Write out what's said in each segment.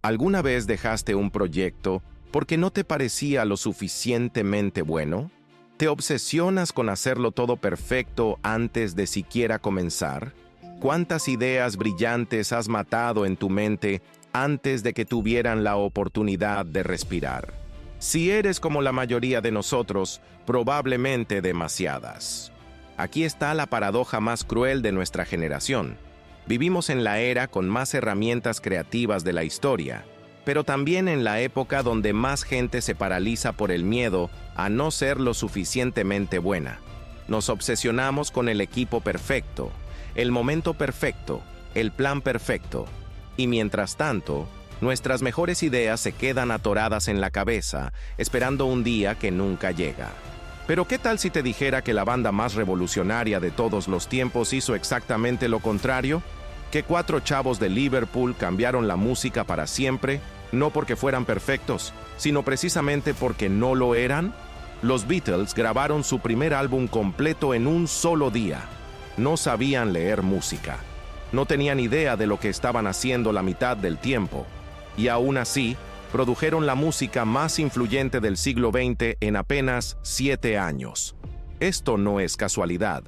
¿Alguna vez dejaste un proyecto porque no te parecía lo suficientemente bueno? ¿Te obsesionas con hacerlo todo perfecto antes de siquiera comenzar? ¿Cuántas ideas brillantes has matado en tu mente antes de que tuvieran la oportunidad de respirar? Si eres como la mayoría de nosotros, probablemente demasiadas. Aquí está la paradoja más cruel de nuestra generación. Vivimos en la era con más herramientas creativas de la historia, pero también en la época donde más gente se paraliza por el miedo a no ser lo suficientemente buena. Nos obsesionamos con el equipo perfecto, el momento perfecto, el plan perfecto, y mientras tanto, nuestras mejores ideas se quedan atoradas en la cabeza, esperando un día que nunca llega. Pero ¿qué tal si te dijera que la banda más revolucionaria de todos los tiempos hizo exactamente lo contrario? Que 4 chavos de Liverpool cambiaron la música para siempre, no porque fueran perfectos, sino precisamente porque no lo eran. Los Beatles grabaron su primer álbum completo en un solo día. No sabían leer música. No tenían idea de lo que estaban haciendo la mitad del tiempo. Y aún así, produjeron la música más influyente del siglo XX en apenas 7 años. Esto no es casualidad.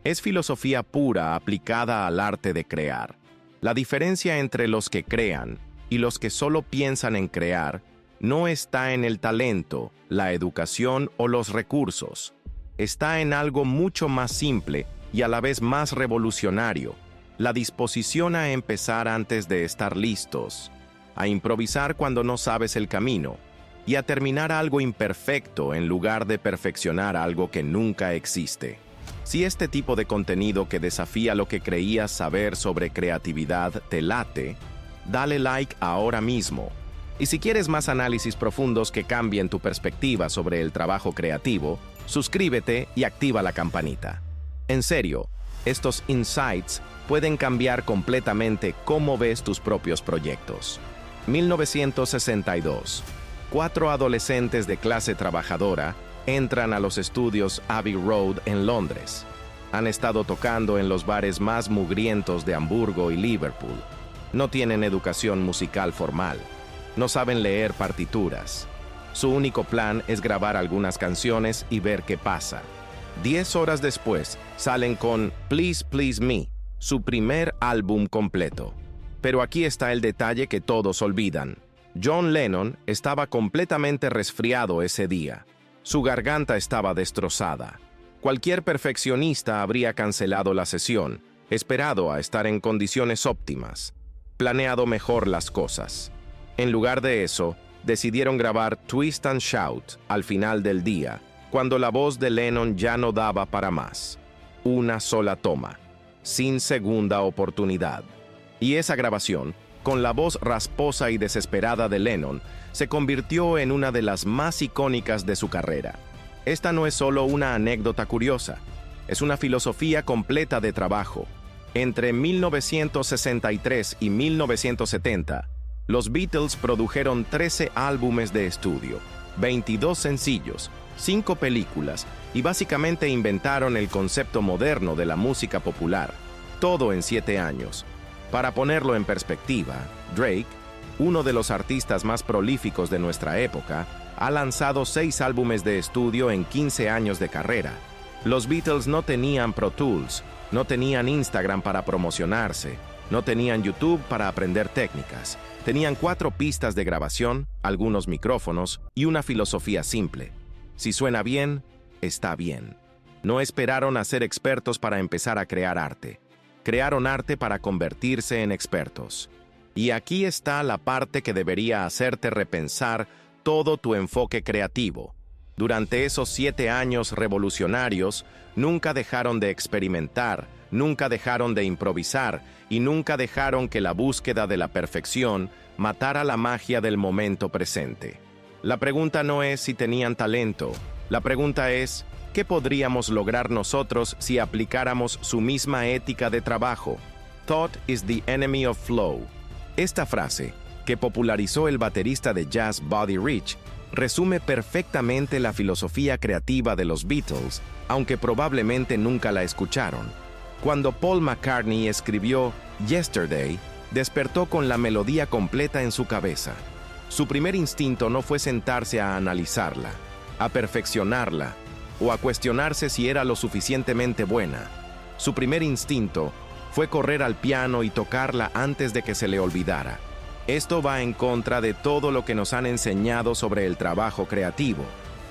Es filosofía pura aplicada al arte de crear. La diferencia entre los que crean y los que solo piensan en crear no está en el talento, la educación o los recursos. Está en algo mucho más simple y a la vez más revolucionario: la disposición a empezar antes de estar listos, a improvisar cuando no sabes el camino y a terminar algo imperfecto en lugar de perfeccionar algo que nunca existe. Si este tipo de contenido que desafía lo que creías saber sobre creatividad te late, dale like ahora mismo. Y si quieres más análisis profundos que cambien tu perspectiva sobre el trabajo creativo, suscríbete y activa la campanita. En serio, estos insights pueden cambiar completamente cómo ves tus propios proyectos. 1962. 4 adolescentes de clase trabajadora entran a los estudios Abbey Road en Londres. Han estado tocando en los bares más mugrientos de Hamburgo y Liverpool. No tienen educación musical formal. No saben leer partituras. Su único plan es grabar algunas canciones y ver qué pasa. 10 horas después, salen con Please Please Me, su primer álbum completo. Pero aquí está el detalle que todos olvidan. John Lennon estaba completamente resfriado ese día. Su garganta estaba destrozada. Cualquier perfeccionista habría cancelado la sesión, esperado a estar en condiciones óptimas, planeado mejor las cosas. En lugar de eso, decidieron grabar Twist and Shout al final del día, cuando la voz de Lennon ya no daba para más. Una sola toma, sin segunda oportunidad. Y esa grabación, con la voz rasposa y desesperada de Lennon, se convirtió en una de las más icónicas de su carrera. Esta no es solo una anécdota curiosa, es una filosofía completa de trabajo. Entre 1963 y 1970, los Beatles produjeron 13 álbumes de estudio, 22 sencillos, 5 películas y básicamente inventaron el concepto moderno de la música popular, todo en 7 años. Para ponerlo en perspectiva, Drake, uno de los artistas más prolíficos de nuestra época, ha lanzado 6 álbumes de estudio en 15 años de carrera. Los Beatles no tenían Pro Tools, no tenían Instagram para promocionarse, no tenían YouTube para aprender técnicas. Tenían 4 pistas de grabación, algunos micrófonos y una filosofía simple. Si suena bien, está bien. No esperaron a ser expertos para empezar a crear arte. Crearon arte para convertirse en expertos. Y aquí está la parte que debería hacerte repensar todo tu enfoque creativo. Durante esos 7 años revolucionarios, nunca dejaron de experimentar, nunca dejaron de improvisar y nunca dejaron que la búsqueda de la perfección matara la magia del momento presente. La pregunta no es si tenían talento, la pregunta es, ¿qué podríamos lograr nosotros si aplicáramos su misma ética de trabajo? Thought is the enemy of flow. Esta frase, que popularizó el baterista de jazz Buddy Rich, resume perfectamente la filosofía creativa de los Beatles, aunque probablemente nunca la escucharon. Cuando Paul McCartney escribió Yesterday, Despertó con la melodía completa en su cabeza. Su primer instinto no fue sentarse a analizarla, a perfeccionarla o a cuestionarse si era lo suficientemente buena. Su primer instinto fue correr al piano y tocarla antes de que se le olvidara. Esto va en contra de todo lo que nos han enseñado sobre el trabajo creativo.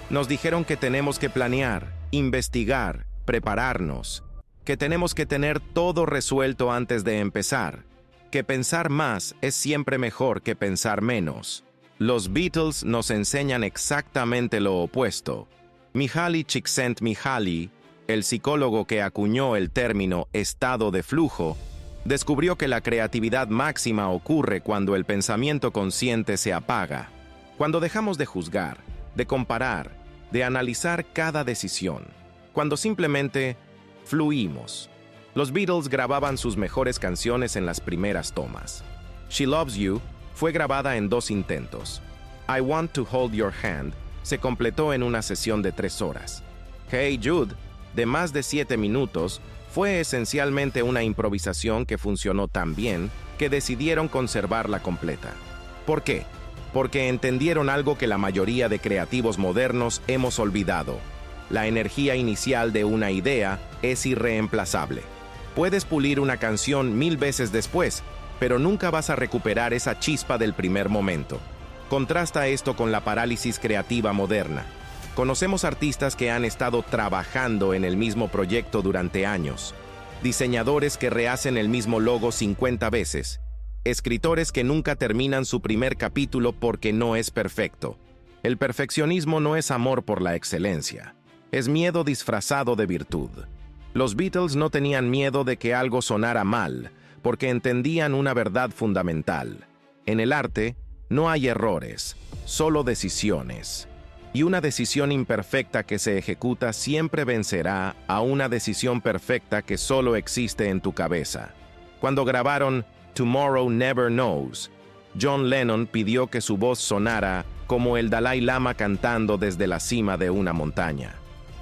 Nos dijeron que tenemos que planear, investigar, prepararnos, que tenemos que tener todo resuelto antes de empezar, que pensar más es siempre mejor que pensar menos. Los Beatles nos enseñan exactamente lo opuesto. Mihaly Csikszentmihalyi, el psicólogo que acuñó el término estado de flujo, descubrió que la creatividad máxima ocurre cuando el pensamiento consciente se apaga, cuando dejamos de juzgar, de comparar, de analizar cada decisión, cuando simplemente fluimos. Los Beatles grababan sus mejores canciones en las primeras tomas. She Loves You fue grabada en 2 intentos. I Want to Hold Your Hand se completó en una sesión de 3 horas. Hey Jude, de más de 7 minutos, fue esencialmente una improvisación que funcionó tan bien que decidieron conservarla completa. ¿Por qué? Porque entendieron algo que la mayoría de creativos modernos hemos olvidado. La energía inicial de una idea es irreemplazable. Puedes pulir una canción 1000 veces después, pero nunca vas a recuperar esa chispa del primer momento. Contrasta esto con la parálisis creativa moderna. Conocemos artistas que han estado trabajando en el mismo proyecto durante años, diseñadores que rehacen el mismo logo 50 veces, escritores que nunca terminan su primer capítulo porque no es perfecto. El perfeccionismo no es amor por la excelencia, es miedo disfrazado de virtud. Los Beatles no tenían miedo de que algo sonara mal, porque entendían una verdad fundamental. En el arte, no hay errores, solo decisiones. Y una decisión imperfecta que se ejecuta siempre vencerá a una decisión perfecta que solo existe en tu cabeza. Cuando grabaron Tomorrow Never Knows, John Lennon pidió que su voz sonara como el Dalai Lama cantando desde la cima de una montaña.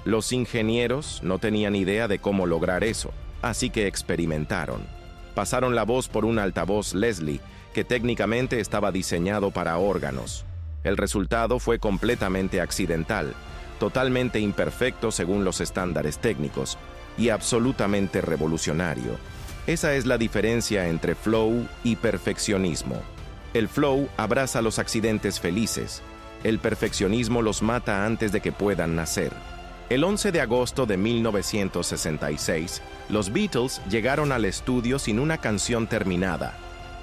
Los ingenieros no tenían idea de cómo lograr eso, así que experimentaron. Pasaron la voz por un altavoz Leslie, que técnicamente estaba diseñado para órganos. El resultado fue completamente accidental, totalmente imperfecto según los estándares técnicos, y absolutamente revolucionario. Esa es la diferencia entre flow y perfeccionismo. El flow abraza los accidentes felices, el perfeccionismo los mata antes de que puedan nacer. El 11 de agosto de 1966, los Beatles llegaron al estudio sin una canción terminada.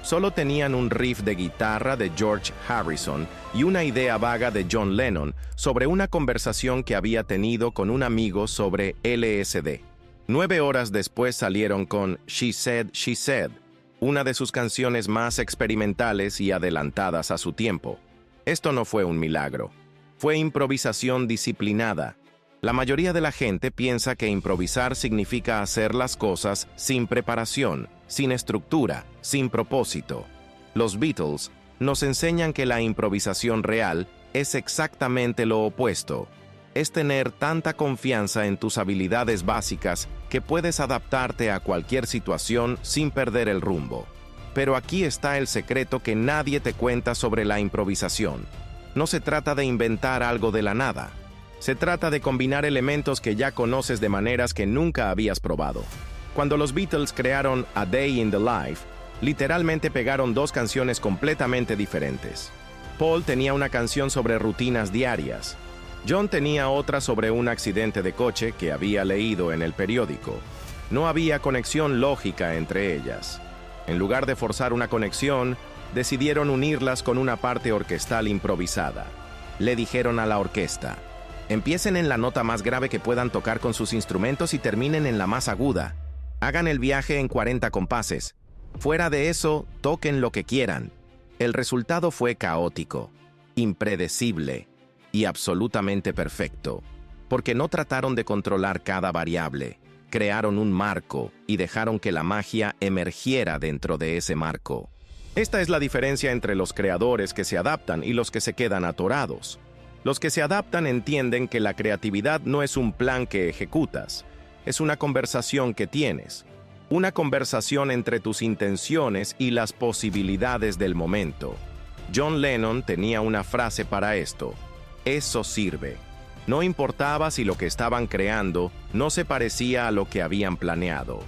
Solo tenían un riff de guitarra de George Harrison y una idea vaga de John Lennon sobre una conversación que había tenido con un amigo sobre LSD. 9 horas después salieron con She Said, una de sus canciones más experimentales y adelantadas a su tiempo. Esto no fue un milagro. Fue improvisación disciplinada. La mayoría de la gente piensa que improvisar significa hacer las cosas sin preparación, sin estructura, sin propósito. Los Beatles nos enseñan que la improvisación real es exactamente lo opuesto. Es tener tanta confianza en tus habilidades básicas que puedes adaptarte a cualquier situación sin perder el rumbo. Pero aquí está el secreto que nadie te cuenta sobre la improvisación. No se trata de inventar algo de la nada. Se trata de combinar elementos que ya conoces de maneras que nunca habías probado. Cuando los Beatles crearon A Day in the Life, literalmente pegaron 2 canciones completamente diferentes. Paul tenía una canción sobre rutinas diarias. John tenía otra sobre un accidente de coche que había leído en el periódico. No había conexión lógica entre ellas. En lugar de forzar una conexión, decidieron unirlas con una parte orquestal improvisada. Le dijeron a la orquesta: empiecen en la nota más grave que puedan tocar con sus instrumentos y terminen en la más aguda. Hagan el viaje en 40 compases. Fuera de eso, toquen lo que quieran. El resultado fue caótico, impredecible y absolutamente perfecto, porque no trataron de controlar cada variable, crearon un marco y dejaron que la magia emergiera dentro de ese marco. Esta es la diferencia entre los creadores que se adaptan y los que se quedan atorados. Los que se adaptan entienden que la creatividad no es un plan que ejecutas, es una conversación que tienes. Una conversación entre tus intenciones y las posibilidades del momento. John Lennon tenía una frase para esto: eso sirve. No importaba si lo que estaban creando no se parecía a lo que habían planeado.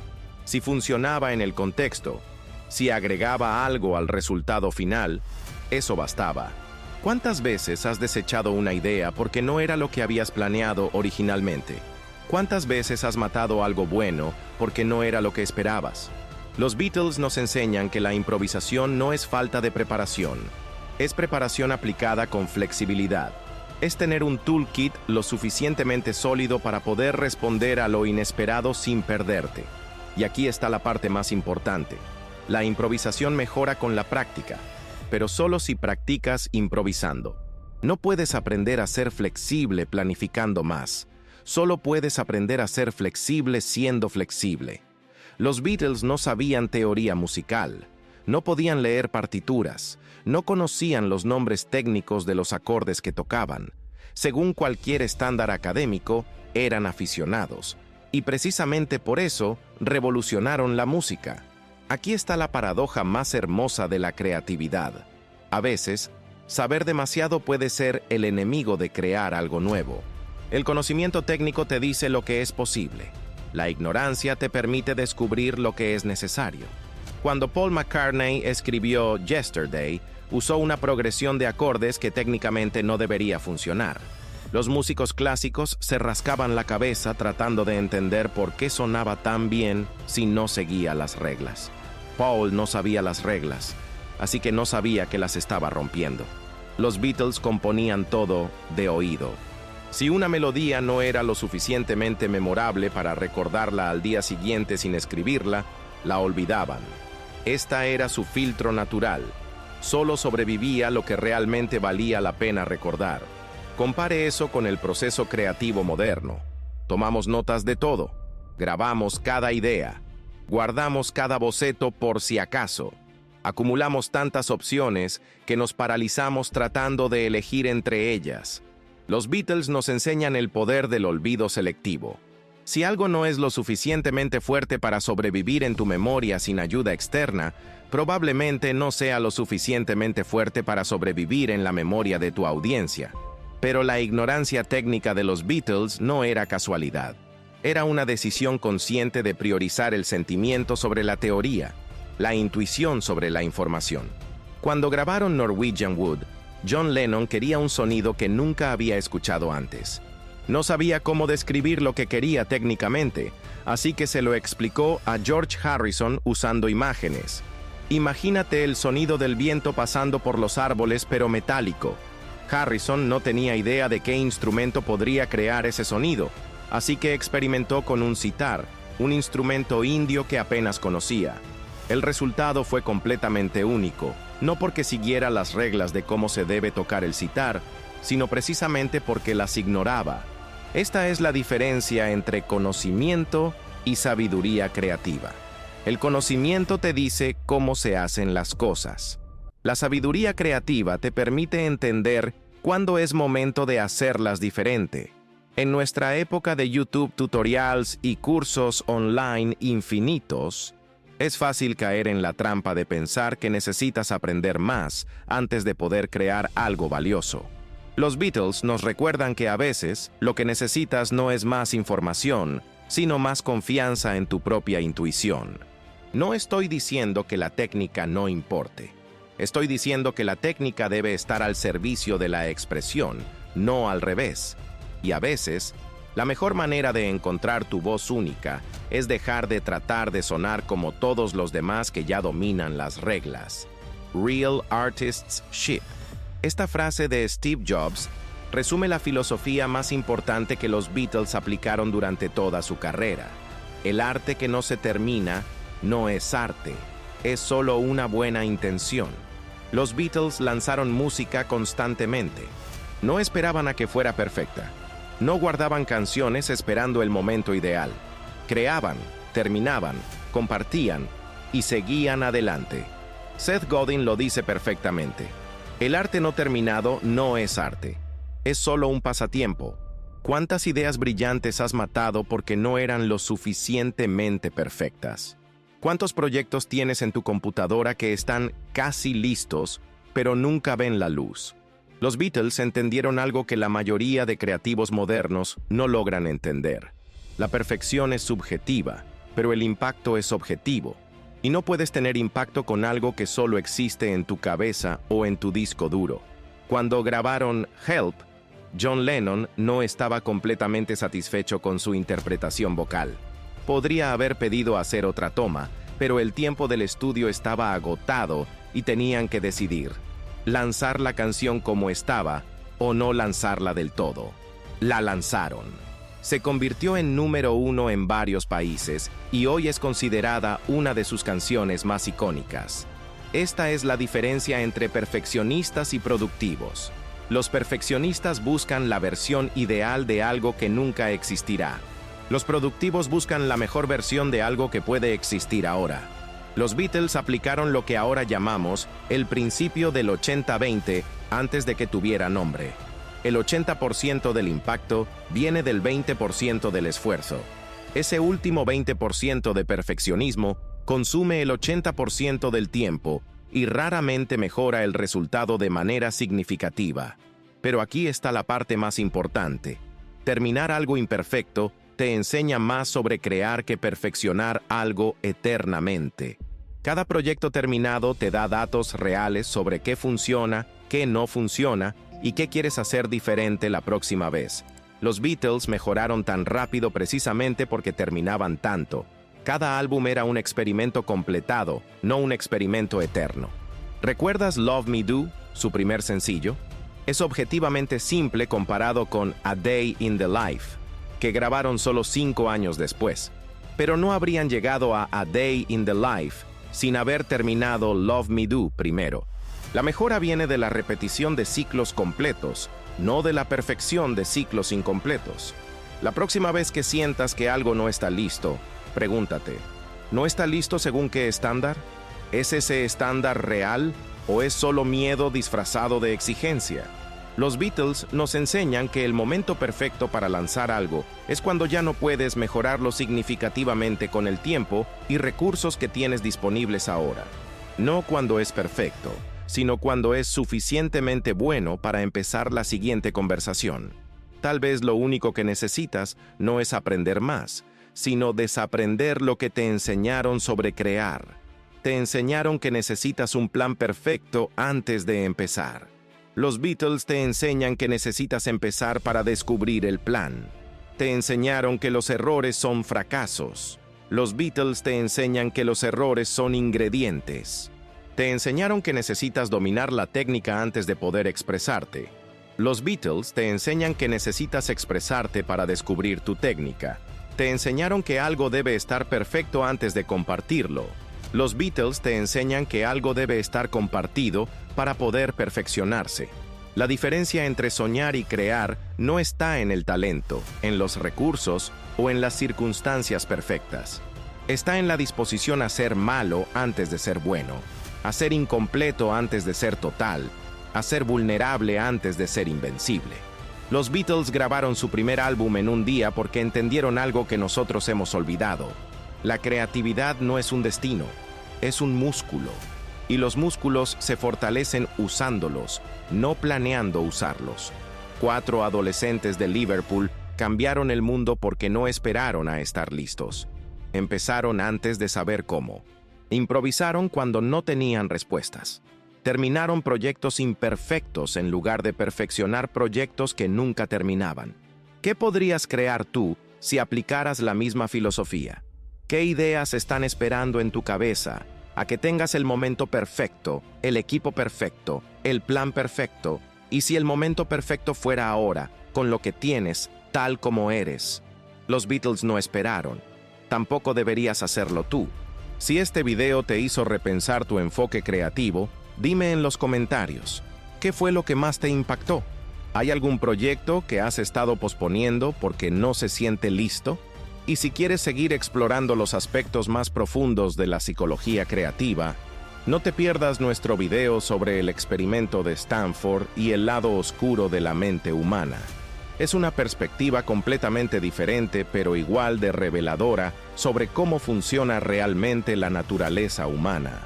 Si funcionaba en el contexto, si agregaba algo al resultado final, eso bastaba. ¿Cuántas veces has desechado una idea porque no era lo que habías planeado originalmente? ¿Cuántas veces has matado algo bueno porque no era lo que esperabas? Los Beatles nos enseñan que la improvisación no es falta de preparación, es preparación aplicada con flexibilidad. Es tener un toolkit lo suficientemente sólido para poder responder a lo inesperado sin perderte. Y aquí está la parte más importante. La improvisación mejora con la práctica, pero solo si practicas improvisando. No puedes aprender a ser flexible planificando más. Solo puedes aprender a ser flexible siendo flexible. Los Beatles no sabían teoría musical, no podían leer partituras, no conocían los nombres técnicos de los acordes que tocaban. Según cualquier estándar académico, eran aficionados, y precisamente por eso revolucionaron la música. Aquí está la paradoja más hermosa de la creatividad. A veces, saber demasiado puede ser el enemigo de crear algo nuevo. El conocimiento técnico te dice lo que es posible. La ignorancia te permite descubrir lo que es necesario. Cuando Paul McCartney escribió Yesterday, usó una progresión de acordes que técnicamente no debería funcionar. Los músicos clásicos se rascaban la cabeza tratando de entender por qué sonaba tan bien si no seguía las reglas. Paul no sabía las reglas, así que no sabía que las estaba rompiendo. Los Beatles componían todo de oído. Si una melodía no era lo suficientemente memorable para recordarla al día siguiente sin escribirla, la olvidaban. Esta era su filtro natural. Solo sobrevivía lo que realmente valía la pena recordar. Compare eso con el proceso creativo moderno. Tomamos notas de todo, grabamos cada idea, guardamos cada boceto por si acaso. Acumulamos tantas opciones que nos paralizamos tratando de elegir entre ellas. Los Beatles nos enseñan el poder del olvido selectivo. Si algo no es lo suficientemente fuerte para sobrevivir en tu memoria sin ayuda externa, probablemente no sea lo suficientemente fuerte para sobrevivir en la memoria de tu audiencia. Pero la ignorancia técnica de los Beatles no era casualidad. Era una decisión consciente de priorizar el sentimiento sobre la teoría, la intuición sobre la información. Cuando grabaron Norwegian Wood, John Lennon quería un sonido que nunca había escuchado antes. No sabía cómo describir lo que quería técnicamente, así que se lo explicó a George Harrison usando imágenes. Imagínate el sonido del viento pasando por los árboles pero metálico. Harrison no tenía idea de qué instrumento podría crear ese sonido, así que experimentó con un sitar, un instrumento indio que apenas conocía. El resultado fue completamente único, no porque siguiera las reglas de cómo se debe tocar el sitar, sino precisamente porque las ignoraba. Esta es la diferencia entre conocimiento y sabiduría creativa. El conocimiento te dice cómo se hacen las cosas. La sabiduría creativa te permite entender cuándo es momento de hacerlas diferente. En nuestra época de YouTube tutorials y cursos online infinitos, es fácil caer en la trampa de pensar que necesitas aprender más antes de poder crear algo valioso. Los Beatles nos recuerdan que a veces lo que necesitas no es más información, sino más confianza en tu propia intuición. No estoy diciendo que la técnica no importe. Estoy diciendo que la técnica debe estar al servicio de la expresión, no al revés. Y a veces, la mejor manera de encontrar tu voz única es dejar de tratar de sonar como todos los demás que ya dominan las reglas. Real artists ship. Esta frase de Steve Jobs resume la filosofía más importante que los Beatles aplicaron durante toda su carrera. El arte que no se termina no es arte, es solo una buena intención. Los Beatles lanzaron música constantemente. No esperaban a que fuera perfecta. No guardaban canciones esperando el momento ideal. Creaban, terminaban, compartían y seguían adelante. Seth Godin lo dice perfectamente. El arte no terminado no es arte. Es solo un pasatiempo. ¿Cuántas ideas brillantes has matado porque no eran lo suficientemente perfectas? ¿Cuántos proyectos tienes en tu computadora que están casi listos, pero nunca ven la luz? Los Beatles entendieron algo que la mayoría de creativos modernos no logran entender. La perfección es subjetiva, pero el impacto es objetivo. Y no puedes tener impacto con algo que solo existe en tu cabeza o en tu disco duro. Cuando grabaron Help, John Lennon no estaba completamente satisfecho con su interpretación vocal. Podría haber pedido hacer otra toma, pero el tiempo del estudio estaba agotado y tenían que decidir: lanzar la canción como estaba o no lanzarla del todo. La lanzaron. Se convirtió en número 1 en varios países y hoy es considerada una de sus canciones más icónicas. Esta es la diferencia entre perfeccionistas y productivos. Los perfeccionistas buscan la versión ideal de algo que nunca existirá. Los productivos buscan la mejor versión de algo que puede existir ahora. Los Beatles aplicaron lo que ahora llamamos el principio del 80-20 antes de que tuviera nombre. El 80% del impacto viene del 20% del esfuerzo. Ese último 20% de perfeccionismo consume el 80% del tiempo y raramente mejora el resultado de manera significativa. Pero aquí está la parte más importante. Terminar algo imperfecto te enseña más sobre crear que perfeccionar algo eternamente. Cada proyecto terminado te da datos reales sobre qué funciona, qué no funciona y qué quieres hacer diferente la próxima vez. Los Beatles mejoraron tan rápido precisamente porque terminaban tanto. Cada álbum era un experimento completado, no un experimento eterno. ¿Recuerdas Love Me Do, su primer sencillo? Es objetivamente simple comparado con A Day in the Life, que grabaron solo 5 años después. Pero no habrían llegado a Day in the Life sin haber terminado Love Me Do primero. La mejora viene de la repetición de ciclos completos, no de la perfección de ciclos incompletos. La próxima vez que sientas que algo no está listo, pregúntate: ¿no está listo según qué estándar? ¿Es ese estándar real o es solo miedo disfrazado de exigencia? Los Beatles nos enseñan que el momento perfecto para lanzar algo es cuando ya no puedes mejorarlo significativamente con el tiempo y recursos que tienes disponibles ahora. No cuando es perfecto, sino cuando es suficientemente bueno para empezar la siguiente conversación. Tal vez lo único que necesitas no es aprender más, sino desaprender lo que te enseñaron sobre crear. Te enseñaron que necesitas un plan perfecto antes de empezar. Los Beatles te enseñan que necesitas empezar para descubrir el plan. Te enseñaron que los errores son fracasos. Los Beatles te enseñan que los errores son ingredientes. Te enseñaron que necesitas dominar la técnica antes de poder expresarte. Los Beatles te enseñan que necesitas expresarte para descubrir tu técnica. Te enseñaron que algo debe estar perfecto antes de compartirlo. Los Beatles te enseñan que algo debe estar compartido para poder perfeccionarse. La diferencia entre soñar y crear no está en el talento, en los recursos o en las circunstancias perfectas. Está en la disposición a ser malo antes de ser bueno, a ser incompleto antes de ser total, a ser vulnerable antes de ser invencible. Los Beatles grabaron su primer álbum en un día porque entendieron algo que nosotros hemos olvidado. La creatividad no es un destino, es un músculo. Y los músculos se fortalecen usándolos, no planeando usarlos. 4 adolescentes de Liverpool cambiaron el mundo porque no esperaron a estar listos. Empezaron antes de saber cómo. Improvisaron cuando no tenían respuestas. Terminaron proyectos imperfectos en lugar de perfeccionar proyectos que nunca terminaban. ¿Qué podrías crear tú si aplicaras la misma filosofía? ¿Qué ideas están esperando en tu cabeza a que tengas el momento perfecto, el equipo perfecto, el plan perfecto? Y si el momento perfecto fuera ahora, con lo que tienes, tal como eres. Los Beatles no esperaron. Tampoco deberías hacerlo tú. Si este video te hizo repensar tu enfoque creativo, dime en los comentarios, ¿qué fue lo que más te impactó? ¿Hay algún proyecto que has estado posponiendo porque no se siente listo? Y si quieres seguir explorando los aspectos más profundos de la psicología creativa, no te pierdas nuestro video sobre el experimento de Stanford y el lado oscuro de la mente humana. Es una perspectiva completamente diferente, pero igual de reveladora sobre cómo funciona realmente la naturaleza humana.